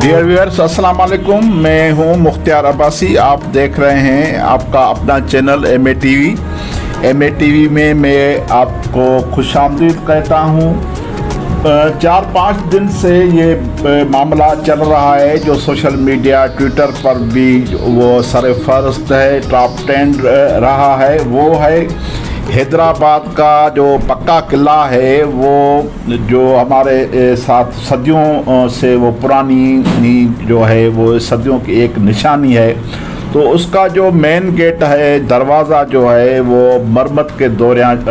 Dear viewers, अस्सलाम वालेकुम। मैं हूं मुख्तियार अब्बासी। आप देख रहे हैं आपका अपना चैनल एम ए टीवी में मैं आपको खुशामदीद कहता हूं। 4-5 दिन से ये मामला चल रहा है जो सोशल मीडिया ट्विटर पर भी वो सरफहरिस्त है, टॉप 10 रहा है। वो है हैदराबाद का जो पक्का किला है, वो जो हमारे साथ सदियों से वो पुरानी जो है वो सदियों की एक निशानी है। तो उसका जो मेन गेट है, दरवाज़ा जो है वो मरम्मत के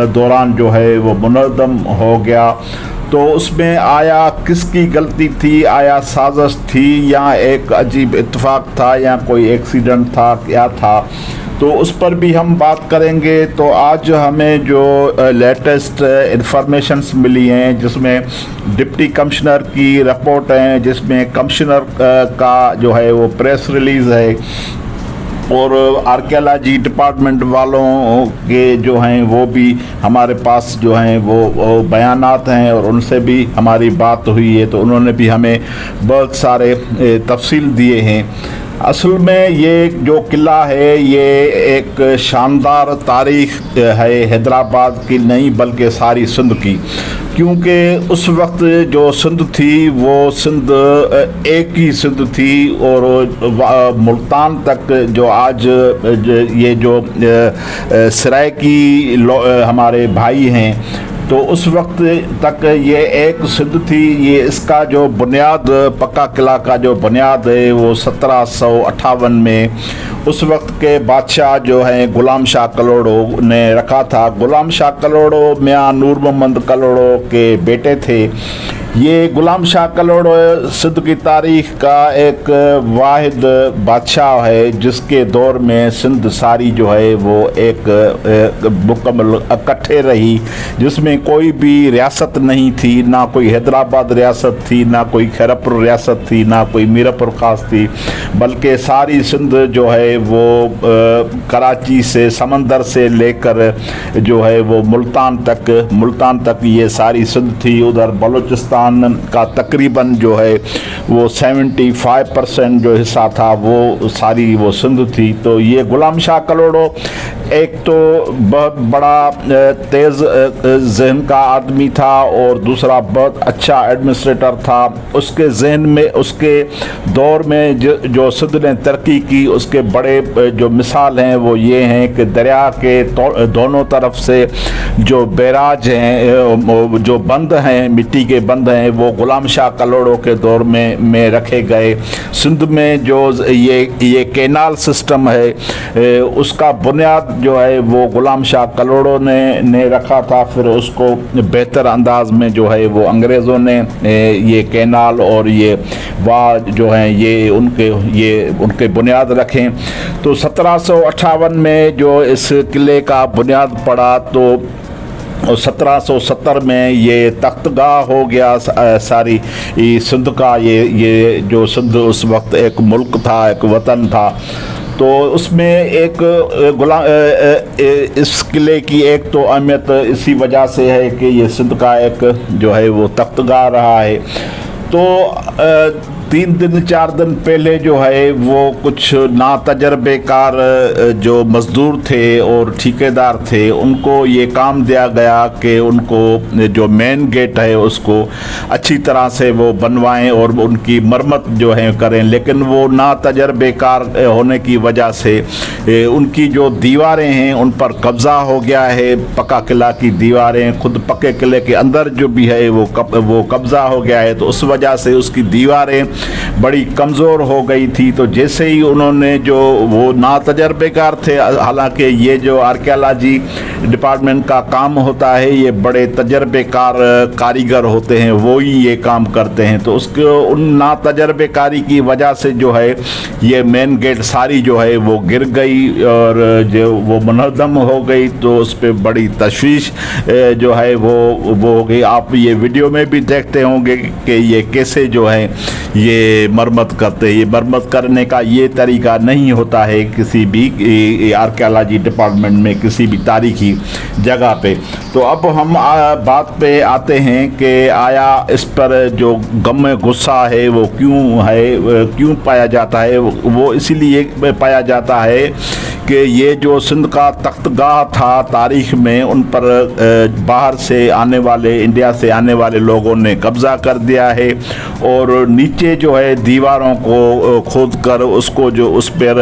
दौरान जो है वो मुनहदम हो गया। तो उसमें आया किसकी गलती थी, आया साजिश थी या एक अजीब इत्तेफाक था या कोई एक्सीडेंट था, क्या था, तो उस पर भी हम बात करेंगे। तो आज हमें जो लेटेस्ट इंफॉर्मेशंस मिली हैं, जिसमें डिप्टी कमिश्नर की रिपोर्ट है, जिसमें कमिश्नर का जो है वो प्रेस रिलीज़ है, और आर्कियोलॉजी डिपार्टमेंट वालों के जो हैं वो भी हमारे पास जो हैं वो बयानात हैं, और उनसे भी हमारी बात हुई है। तो उन्होंने भी हमें बहुत सारे तफसील दिए हैं। असल में ये जो किला है ये एक शानदार तारीख है हैदराबाद की नहीं बल्कि सारी सिंध की, क्योंकि उस वक्त जो सिंध थी वो सिंध एक ही सिंध थी, और मुल्तान तक जो आज ये जो सराइकी हमारे भाई हैं, तो उस वक्त तक ये एक सिंध थी। ये इसका जो बुनियाद, पक्का किला का जो बुनियाद है वो 1758 में उस वक्त के बादशाह जो हैं गुलाम शाह कलोड़ो ने रखा था। गुलाम शाह कलोड़ो मियाँ नूर मोहम्मद कलोड़ो के बेटे थे। ये गुलाम शाह कलोड़ो सिंध की तारीख का एक वाहिद बादशाह है जिसके दौर में सिंध सारी जो है वो एक मुकम्मल इकट्ठे रही, जिसमें कोई भी रियासत नहीं थी, ना कोई हैदराबाद रियासत थी, ना कोई खैरपुर रियासत थी, ना कोई मीरपुर ख़ास थी, बल्कि सारी सिंध जो है वो कराची से समंदर से लेकर जो है वो मुल्तान तक ये सारी सिंध थी। उधर बलूचिस्तान का तकरीबन जो है वो 75% जो हिस्सा था वो सारी वो सिंध थी। तो ये गुलाम शाह कलोड़ो एक तो बहुत बड़ा तेज़ जहन का आदमी था, और दूसरा बहुत अच्छा एडमिनिस्ट्रेटर था। उसके जहन में, उसके दौर में जो सिंध ने तरक्की की, उसके बड़े जो मिसाल हैं वो ये हैं कि दरिया के दोनों तरफ से जो बैराज हैं, जो बंद हैं, मिट्टी के बंद हैं, वो गुलाम शाह कलोड़ो के दौर में रखे गए। सिंध में जो ये कैनाल सिस्टम है उसका बुनियाद जो है वो गुलाम शाह कलोड़ो ने रखा था। फिर उसको बेहतर अंदाज में जो है वो अंग्रेज़ों ने ये कैनाल और ये वाह जो हैं ये उनके बुनियाद रखें। तो 1758 में जो इस किले का बुनियाद पड़ा, तो और 1770 में ये तख्तगाह हो गया सारी सिंध का। ये जो सिंध उस वक्त एक मुल्क था, एक वतन था। तो उसमें एक इस किले की एक तो अहमियत इसी वजह से है कि ये सिंध का एक जो है वो तख्तगाह रहा है। तो 3-4 दिन पहले जो है वो कुछ नातजर्बेकार जो मज़दूर थे और ठेकेदार थे, उनको ये काम दिया गया कि उनको जो मेन गेट है उसको अच्छी तरह से वो बनवाएं और उनकी मरम्मत जो है करें। लेकिन वो नातजर्बेकार होने की वजह से उनकी जो दीवारें हैं उन पर कब्ज़ा हो गया है। पक्का किला की दीवारें, खुद पक्के किले के अंदर जो भी है वो कब्ज़ा हो गया है। तो उस वजह से उसकी दीवारें बड़ी कमज़ोर हो गई थी। तो जैसे ही उन्होंने जो वो नातजर्बेकार थे, हालांकि ये जो आर्कियोलॉजी डिपार्टमेंट का काम होता है ये बड़े तजर्बेकार कारीगर होते हैं, वो ही ये काम करते हैं। तो उसके उन नातजर्बेकारी की वजह से जो है ये मेन गेट सारी जो है वो गिर गई और जो वो मुनहदम हो गई। तो उस पर बड़ी तशवीश जो है वो हो गई। आप ये वीडियो में भी देखते होंगे कि ये कैसे जो है ये मरम्मत करते हैं। ये मरम्मत करने का ये तरीका नहीं होता है किसी भी आर्कियोलॉजी डिपार्टमेंट में, किसी भी तारीखी जगह पे। तो अब हम बात पे आते हैं कि आया इस पर जो गम गुस्सा है वो क्यों पाया जाता है। वो इसीलिए पाया जाता है कि ये जो सिंध का तख्तगाह था तारीख में, उन पर बाहर से आने वाले, इंडिया से आने वाले लोगों ने कब्ज़ा कर दिया है और नीचे जो है दीवारों को खोद कर उसको जो उस पर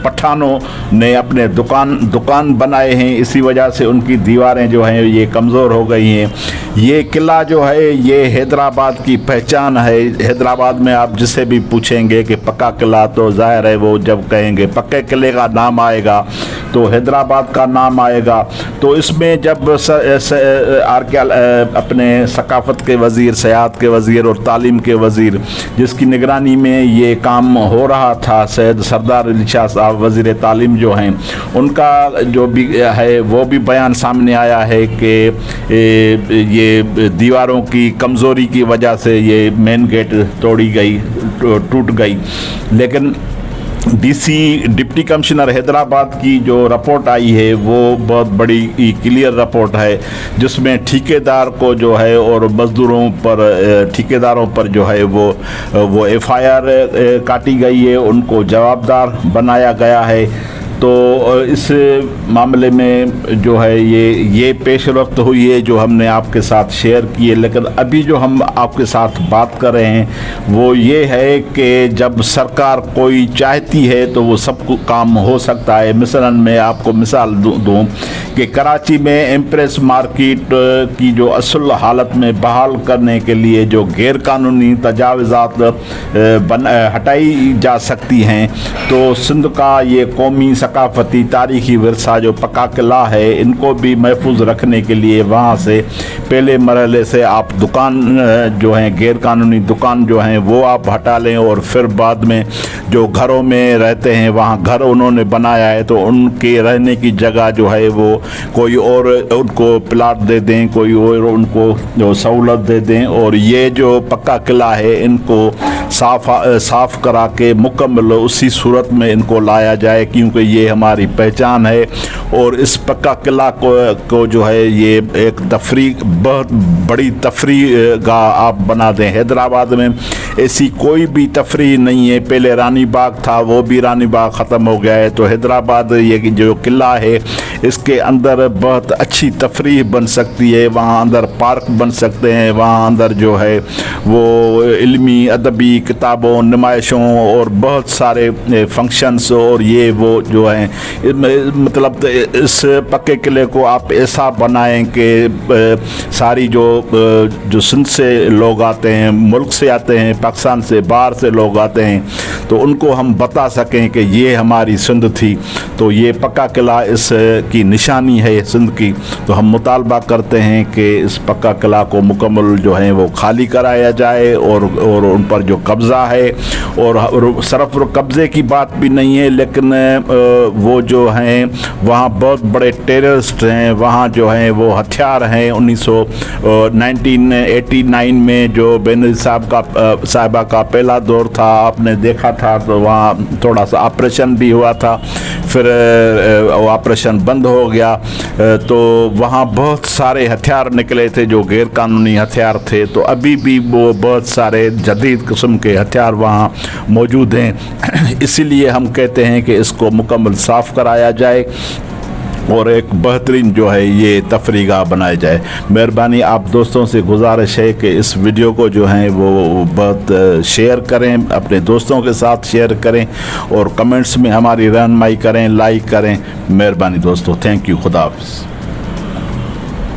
पठानों ने अपने दुकान बनाए हैं। इसी वजह से उनकी दीवारें जो हैं ये कमज़ोर हो गई हैं। ये किला जो है ये हैदराबाद की पहचान है। हैदराबाद में आप जिसे भी पूछेंगे कि पक्का किला, तो जाहिर है वो जब कहेंगे पक्के किले का नाम आएगा तो हैदराबाद का नाम आएगा। तो इसमें जब अपने सकाफत के वज़ीर, सयाहत के वज़ीर और तालीम के वज़ीर, जिसकी निगरानी में ये काम हो रहा था, सैयद सरदार अली शाह साहब वज़ीर तालीम जो हैं, उनका जो भी है वो भी बयान सामने आया है कि ये दीवारों की कमज़ोरी की वजह से ये मेन गेट टूट गई। लेकिन डिप्टी कमिश्नर हैदराबाद की जो रिपोर्ट आई है वो बहुत बड़ी क्लियर रिपोर्ट है, जिसमें ठेकेदार को जो है और मज़दूरों पर, ठेकेदारों पर जो है वो FIR काटी गई है, उनको जवाबदार बनाया गया है। तो इस मामले में जो है ये पेशरफ्त हुई है जो हमने आपके साथ शेयर की है। लेकिन अभी जो हम आपके साथ बात कर रहे हैं वो ये है कि जब सरकार कोई चाहती है तो वो सब काम हो सकता है। मिसलन मैं आपको मिसाल दूँ कि कराची में एम्प्रेस मार्केट की जो असल हालत में बहाल करने के लिए जो गैर कानूनी तजावज़ात हटाई जा सकती हैं, तो सिंध का ये कौमी सकाफती तारीखी विरसा जो पक्का किला है, इनको भी महफूज रखने के लिए वहाँ से पहले मरहले से आप दुकान जो हैं, गैर कानूनी दुकान जो हैं वो आप हटा लें और फिर बाद में जो घरों में रहते हैं वहाँ घर उन्होंने बनाया है तो उनके रहने की जगह जो है वो कोई और उनको प्लाट दे दें, कोई और उनको जो सहूलत दे दें। और ये जो पक्का किला है इनको साफ करा के मुकम्मल उसी सूरत में इनको लाया जाए, क्योंकि ये हमारी पहचान है। और इस पक्का किला को जो है ये एक तफरीह, बहुत बड़ी तफरीह गाह आप बना दें। हैदराबाद में ऐसी कोई भी तफरीह नहीं है। पहले रानी बाग था, वो भी रानी बाग ख़त्म हो गया है। तो हैदराबाद ये जो किला है इसके अंदर बहुत अच्छी तफरीह बन सकती है। वहाँ अंदर पार्क बन सकते हैं, वहाँ अंदर जो है वो इल्मी अदबी किताबों, नुमाइशों और बहुत सारे फंक्शंस और ये वो जो हैं, मतलब इस पक्के किले को आप ऐसा बनाएं कि सारी जो सिंध से लोग आते हैं, मुल्क से आते हैं, पाकिस्तान से, बाहर से लोग आते हैं, तो उनको हम बता सकें कि ये हमारी सिंध थी। तो ये पक्का किला इस की निशानी है सिंध की। तो हम मुतालबा करते हैं कि इस पक्का किला को मुकम्मल जो है वो खाली कराया जाए और उन पर जो कब्ज़ा है, और सिर्फ कब्ज़े की बात भी नहीं है, लेकिन वो जो हैं वहाँ बहुत बड़े टेररिस्ट हैं, वहाँ जो हैं वो हथियार हैं। 1989 में जो बेनज़ीर साहिबा का पहला दौर था, आपने देखा था, तो वहाँ थोड़ा सा ऑपरेशन भी हुआ था, फिर ऑपरेशन बंद हो गया। तो वहाँ बहुत सारे हथियार निकले थे जो गैर कानूनी हथियार थे। तो अभी भी वो बहुत सारे जदीद किस्म के हथियार वहाँ मौजूद हैं। इसीलिए हम कहते हैं कि इसको मुकम्मल साफ़ कराया जाए और एक बेहतरीन जो है ये तफरीगाह बनाया जाए। मेहरबानी आप दोस्तों से गुजारिश है कि इस वीडियो को जो है वो बहुत शेयर करें, अपने दोस्तों के साथ शेयर करें और कमेंट्स में हमारी रहनुमाई करें, लाइक करें। मेहरबानी दोस्तों, थैंक यू, खुदा हाफ़िज़।